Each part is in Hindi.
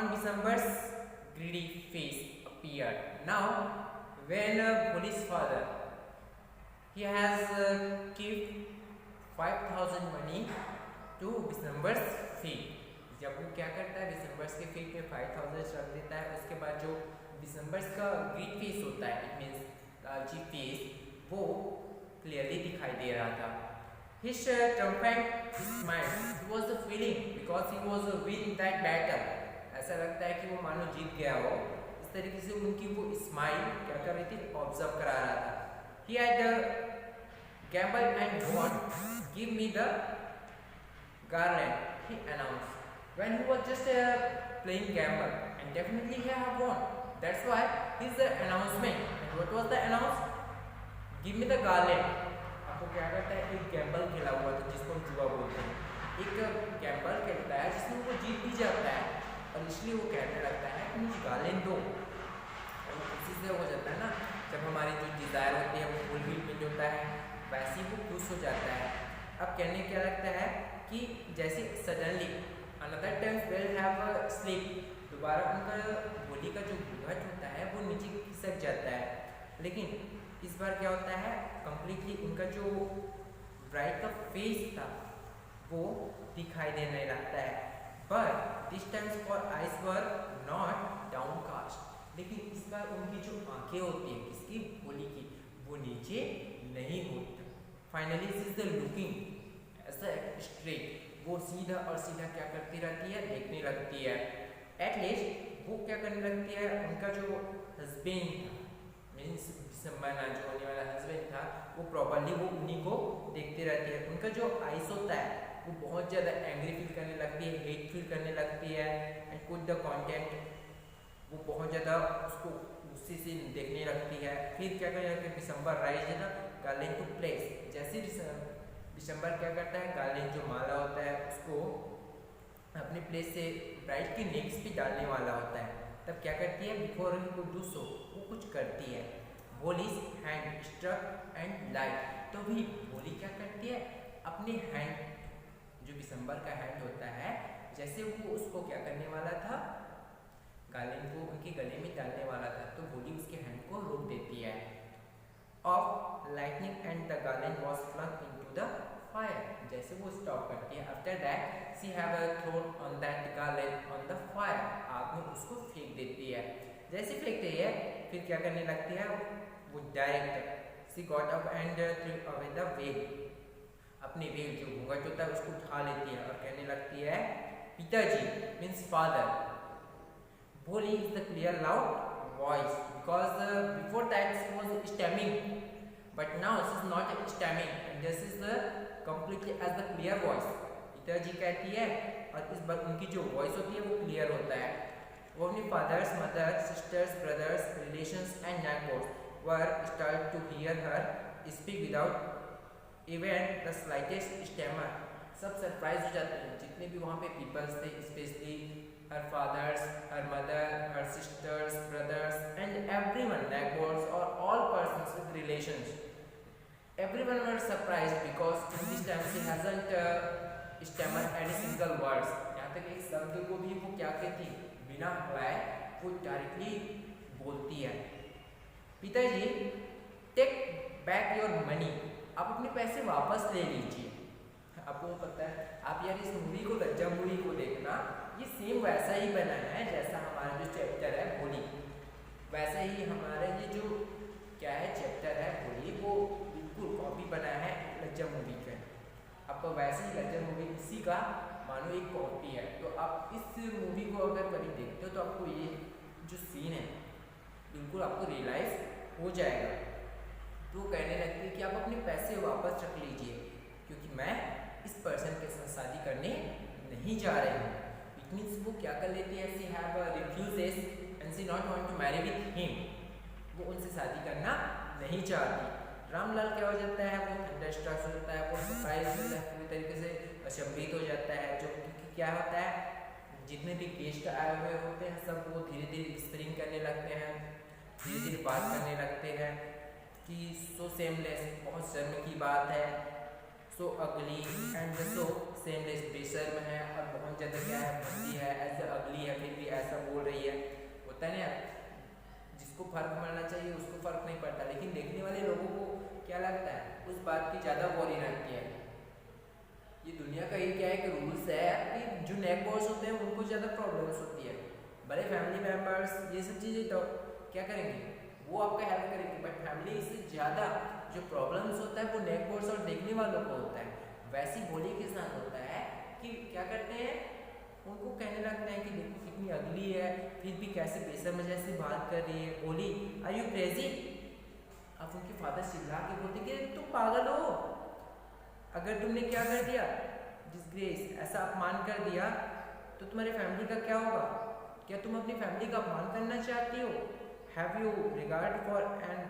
On December's greedy face appeared. Now, when Boli's father, he has kept 5,000 money to December's feet. जब वो क्या करता है, डिसम्बर्स के फीट में 5,000 रख देता है, उसके बाद जो डिसम्बर्स का ग्रीड फेस होता है, इट मीन्स लालची फेस, वो क्लियरली दिखाई दे रहा था. His triumphant smile, it was the feeling because he was win that battle. ऐसा लगता है कि वो मानो जीत गया हो. इस तरीके से उनकी वो स्माइल क्या कर रही थी, ऑब्जर्व करा रहा था. He had gambled and won. Give me the garland, he announced. When he was just playing gamble, and definitely he have won. That's why his announcement. And what was the announce? Give me the garland. आपको क्या करता है, एक गैम्बल खेला हुआ था जिसको हम जुआ बोलते हैं. एक गैम्बल खेलता है जिसमें वो जीत भी जाता है और इसलिए वो कहने लगता है कि मुझे गार्लेंड दो. और इसी से हो जाता है ना, जब हमारी जो डिज़ायर होती है वो फुलफिल होता है, वैसे ही वो खुश हो जाता है. अब कहने क्या लगता है कि जैसे suddenly another times will have sleep, दोबारा उनका बॉडी का जो घूंघट होता है वो नीचे खिसक जाता है. लेकिन इस बार क्या होता है, कंप्लीटली उनका जो ब्राइड का फेस था वो दिखाई देने लगता है. But this times for eyes were not downcast, लेकिन इस बार उनकी जो आंखें होती है किसकी, बॉडी की, वो नीचे नहीं होती. फाइनली इज द लुकिंग ऐसा स्ट्रेट, वो सीधा और सीधा क्या करती रहती है, देखने लगती है. एटलीस्ट वो क्या करने लगती है, उनका जो हस्बैंड था, मीन्स दिसंबर जो होने वाला हस्बैंड था, वो प्रॉपरली वो उन्हीं को देखती रहती है. उनका जो आइस होता है वो बहुत ज़्यादा एंग्री फील करने लगती है, हेट फील करने लगती है. एंड कुछ द कंटेंट, वो बहुत ज़्यादा उसको गुस्से से देखने लगती है. फिर क्या करने लगती है, दिसंबर राइज है ना, गार्लिंग टू प्लेस. जैसे दिसंबर क्या करता है, गार्लिंग जो माला होता है उसको अपने प्लेस से ब्राइड की नेक्स पे डालने वाला होता है. तब क्या करती है, बिफोर ही को डू सो, वो कुछ करती है. Boli's hand struck and light. तो भी बोली क्या करती है, अपने हैंड, जो दिसंबर का हैंड होता है, जैसे वो उसको क्या करने वाला था, गार्लिंग को उनके गले में डालने वाला था, तो बोली उसके हैंड को रोक देती है. Of lightning and the garland was flung into the fire. जैसे वो स्टॉप करती है, after that she have thrown on that garland on the fire. आग में उसको फेंक देती है. जैसे फेंकती है, फिर क्या करने लगती है, वो direct she got up and threw away the veil, अपने वेल जो घूंघट होता है उसको उठा लेती है और कहने लगती है, पिताजी मीन्स फादर. बोली is the clear loud voice because before that she was stammering, but now she is not stammering and this is the completely as the clear voice. पिताजी कहती है और इस बार उनकी जो वॉइस होती है वो क्लियर होता है. वो अपनी fathers, mother, sisters, brothers, relations and neighbours were startled to hear her speak without even the slightest stammer. सब सरप्राइज हो जाते हैं, जितने भी वहाँ पे पीपल्स थे, specially her fathers, her mother, her sisters, brothers, and everyone, neighbors or all persons with relations. Everyone were surprised because in this time she hasn't stammered any single words. यहाँ तक एक शब्द को भी वो क्या कहती, बिना हलाए वो डायरेक्टली बोलती है. पिताजी टेक बैक योर मनी, आप अपने पैसे वापस ले लीजिए. आपको पता है, आप यार इस मूवी को, लज्जा मूवी को देखना, ये सेम वैसा ही बना है जैसा हमारा जो चैप्टर है बोली, वैसे ही हमारा ये जो क्या है चैप्टर है बोली, वो बिल्कुल कॉपी बना है लज्जा मूवी का. आपको वैसे ही लज्जा मूवी इसी का मानो एक कॉपी है. तो आप इस मूवी को अगर कभी देखते हो तो आपको ये जो सीन है बिल्कुल आपको रियलाइज हो जाएगा. तो कहने लगती है कि आप अपने पैसे वापस रख लीजिए क्योंकि मैं इस पर्सन के साथ शादी करने नहीं जा रही हूँ. इट मीन्स वो क्या कर लेती है, she have refuses and she not want to marry with him. वो उनसे शादी करना नहीं चाहती. रामलाल क्या हो जाता है, वो थंडरस्ट्रक हो जाता है, वो सरप्राइज हो जाता है, पूरी तरीके से अचंभित हो जाता है. जो क्या होता है, जितने भी गेस्ट आए हुए होते हैं सब वो धीरे धीरे स्प्रिंग करने लगते हैं, धीरे धीरे बात करने लगते हैं कि सो सेमलेस, बहुत शर्म की बात है, सो अगली एंड सो सेमलेस, बेशर्म है और बहुत ज़्यादा क्या है, भद्दी है, ऐसे अगली है, फिर भी ऐसा होता है ना, जिसको फर्क पड़ना चाहिए उसको फर्क नहीं पड़ता, लेकिन देखने वाले लोगों को क्या लगता है, उस बात की ज़्यादा बोरी रहती है। ये दुनिया का ही क्या है कि रूल्स है कि जो नेक बोर्स होते हैं उनको ज़्यादा प्रॉब्लम्स होती है। बड़े फैमिली मेम्बर्स ये सब चीज़ें तो क्या करेंगे, वो आपका हेल्प करेंगे, बट फैमिली से ज़्यादा जो प्रॉब्लम्स होता है वो नेक बोर्स और देखने वालों को होता है। वैसी होली के साथ होता है कि क्या करते हैं, उनको कहने लगते हैं कि देखो कितनी अगली है, फिर भी कैसे बेसमझ ऐसी बात कर रही है, ओली आर यू क्रेजी। अब उनके फादर चिल्ला के बोलते कि तुम पागल हो, अगर तुमने क्या कर दिया, डिसग्रेस, ऐसा अपमान कर दिया तो तुम्हारी फैमिली का क्या होगा, क्या तुम अपनी फैमिली का अपमान करना चाहती हो, have you regard for an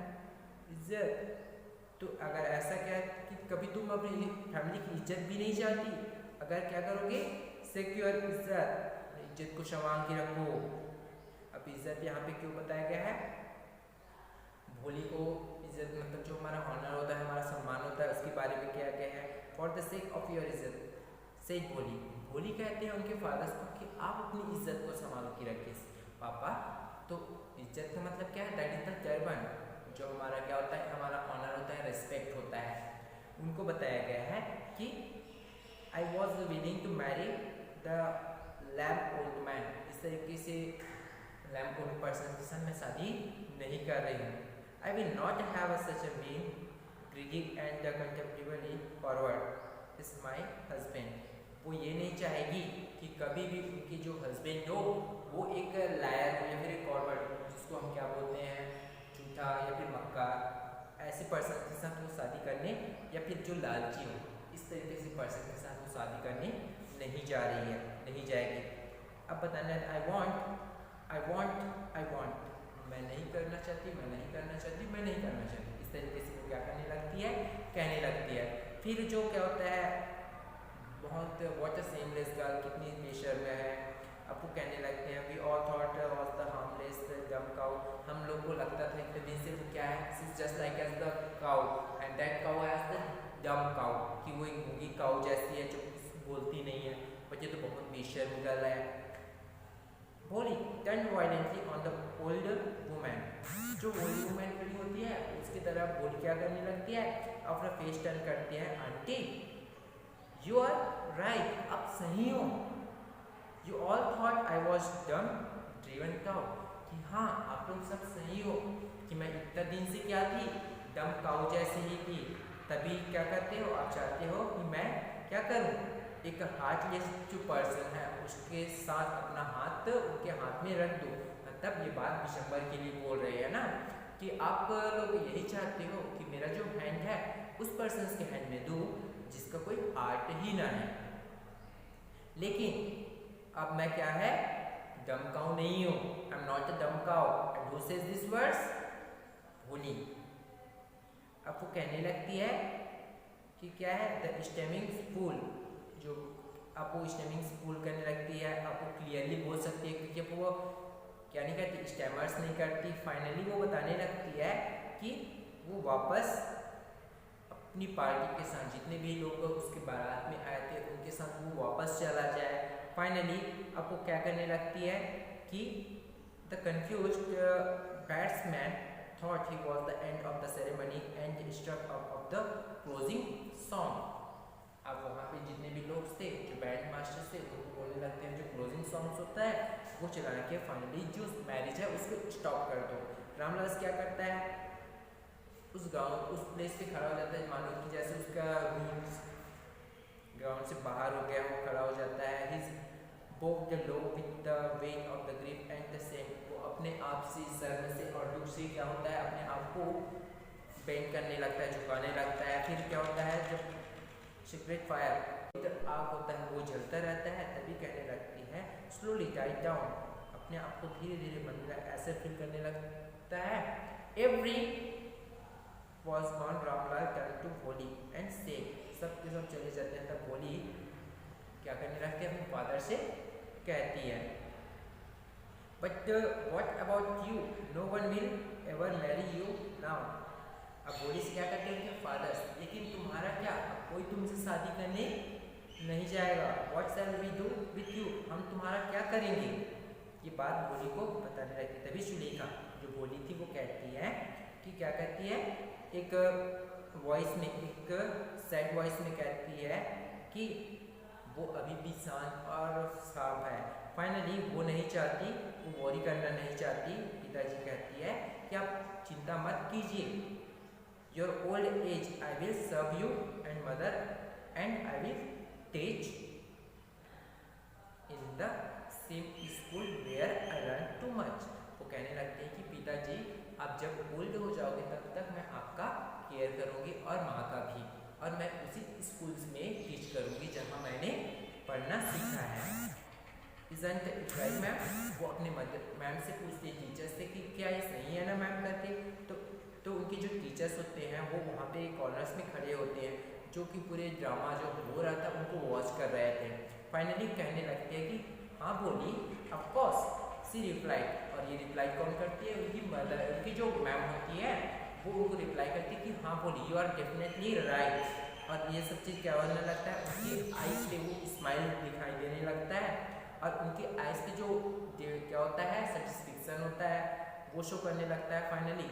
इज्जत। तो अगर ऐसा क्या कि कभी तुम अपनी फैमिली की इज्जत भी नहीं चाहती, अगर क्या करोगे, सिक्योर इज्जत, इज्जत को संभाल के रखो। अब इज्जत यहाँ पे क्यों बताया गया है, भोली को इज्जत मतलब जो हमारा ऑनर होता है, हमारा सम्मान होता है, उसके बारे में किया गया है, for the sake of your इज्जत से भोली। भोली कहते हैं उनके फादर्स को कि आप अपनी इज्जत को संभाल के रखिए पापा। तो इज्जत का मतलब क्या है, दैट इज द टर्बन, जो हमारा क्या होता है, हमारा ऑनर होता है, रिस्पेक्ट होता है। उनको बताया गया है कि I was willing to marry the lamp old man, इस तरीके से लैम्प ओल्ड पर्सन के साथ मैं शादी नहीं कर रही हूँ। I will not have such a being greedy and the contemptibly forward is my husband. वो ये नहीं चाहेगी कि कभी भी उनकी जो हस्बैंड हो वो एक लायर हो या फिर एक फॉरवर्ड, जिसको हम क्या बोलते हैं, झूठा या फिर मक्का, ऐसे पर्सन के साथ वो शादी करने, या फिर जो लालची हो, इस तरीके से पर्सन के साथ वो शादी करने नहीं जा रही है, नहीं जाएगी। अब बताना है आई वॉन्ट, मैं नहीं करना चाहती, मैं नहीं करना चाहती, मैं नहीं करना चाहती, इस तरीके से वो क्या करने लगती है, कहने लगती है। फिर जो क्या होता है, बहुत व्हाट अ सेमलेस गर्ल, कितनी बेशर्म है, अब वो कहने लगते हैं we all thought was the harmless dumb cow, हम लोग को लगता था एक दिन से वो क्या है, is just like as the cow and that cow has the dumb cow, कि वो एक गूंगी काउ जैसी है जो बोलती नहीं है, बट ये तो बहुत बेशर्म गर्ल है। भोली turn violently on the old woman, जो ओल्ड वुमन खड़ी होती है उसकी तरफ भोली क्या करने लगती है, अपना फेस टर्न करती है, आंटी यू आर राइट, आप सही हो, you all thought I was डम ड्रिवन काउ, कि हाँ आप लोग सब सही हो कि मैं इतना दिन से क्या थी, डम काउ जैसी ही थी, तभी क्या करते हो, आप चाहते हो कि मैं क्या करूं, एक हार्टलेस जो पर्सन है उसके साथ अपना हाथ उनके हाथ में रख दो। मतलब ये बात दिसंबर के लिए बोल रहे हैं ना, कि आप लोग यही चाहते हो कि मेरा जो हैंड है उस पर्सन के हैंड में दूं जिसका कोई आर्ट ही ना है, लेकिन अब मैं क्या है, डम काउ नहीं हूं, आई एम नॉट अ डम cow, and who says this words, भोली। अब वो कहने लगती है कि क्या है, द स्टेमिंग स्पूल, जो आपको स्टेमिंग स्पूल करने लगती है, आपको क्लियरली बोल सकती है, क्योंकि वो क्या नहीं करती, स्टेमर्स नहीं करती। फाइनली वो बताने लगती है कि वो वापस अपनी पार्टी के साथ, जितने भी लोग उसके बारात में आए थे उनके साथ वो वापस चला जाए। फाइनली अब वो क्या करने लगती है कि the confused batsman thought he was the end of the ceremony and struck up of the closing song. अब वहाँ पे जितने भी लोग थे, जो बैंड मास्टर थे, उनको बोलने लगते हैं जो क्लोजिंग सॉन्ग्स होता है वो चला के फाइनली जो मैरिज है उसको स्टॉप कर दो। रामलाल क्या करता है, उस प्लेस पे खड़ा हो जाता है, मान लो कि जैसे उसका ग्राउंड से बाहर हो गया, वो खड़ा हो जाता है। His back the low with the weight of the grip and the same, वो अपने आप से शर्म से और दुख से क्या होता है, अपने आप को बेंड करने लगता है, झुकाने लगता है। फिर क्या होता है, जब सिगरेट फायर आग होता है वो जलता रहता है, तभी कहने लगती है स्लोली डाइट डाउन, अपने आप को धीरे धीरे बंद ऐसे फील करने लगता है। Every was gone, Ramlal turn to Bholi and say, सब के सब चले जाते हैं, तब भोली क्या करने लगती है, अपने फादर से कहती है but what about you, no one will ever marry you now. अब भोली से क्या करते हैं उनके फादर्स, लेकिन तुम्हारा क्या, कोई तुमसे शादी करने नहीं जाएगा। What shall we do with you, हम तुम्हारा क्या करेंगे। ये बात भोली को बताने लगती। तभी सुलेखा जो भोली थी वो कहती है कि क्या कहती है, एक वॉइस में, एक सैड वॉइस में कहती है कि वो अभी भी शांत और साफ है। फाइनली वो नहीं चाहती, वो वॉरी करना नहीं चाहती। पिताजी कहती है कि आप चिंता मत कीजिए, your old age I will serve you and mother and I will teach in the same school where I learn too much. वो कहने लगते हैं कि पिताजी आप जब ओल्ड हो जाओगे तब तक मैं आपका केयर करूँगी और माँ का भी, और मैं उसी स्कूल्स में टीच करूँगी जहाँ मैंने पढ़ना सीखा है। Isn't it right ma'am? वो अपने मैम से पूछते हैं, टीचर से, कि क्या ये सही है ना मैम करके। तो उनके जो टीचर्स होते हैं वो वहाँ पे कॉर्नर्स में खड़े होते हैं, जो कि पूरे ड्रामा जो हो रहा था उनको वॉच कर रहे थे। फाइनली कहने लगते हैं कि हाँ बोली, ऑफ कोर्स सी रिप्लाइड। और ये रिप्लाई कौन करती है? उनकी मदर, उनकी जो मैम होती है वो उनको रिप्लाई करती है कि हाँ बोली, यू आर डेफिनेटली राइट। और ये सब चीज़ क्या होने लगता है, उनकी आइज पे वो स्माइल दिखाई देने लगता है, और उनकी आइज पे जो क्या होता है, सेटिस्फेक्शन होता है, वो शो करने लगता है। Finally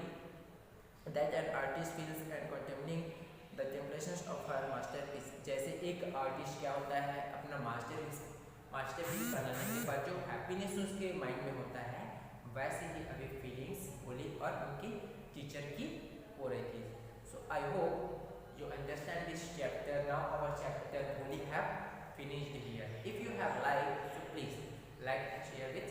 that an artist feels and contemplating the temptations of her masterpiece. जैसे एक आर्टिस्ट क्या होता है, अपना मास्टरपीस बनाने के बाद जो हैप्पीनेस उसके माइंड में होता है, वैसे ही अभी फीलिंग्स होली और उनकी टीचर की हो रही थी। So I hope you understand this chapter. Now our chapter Holi have finished here. If you have liked, so please like and share with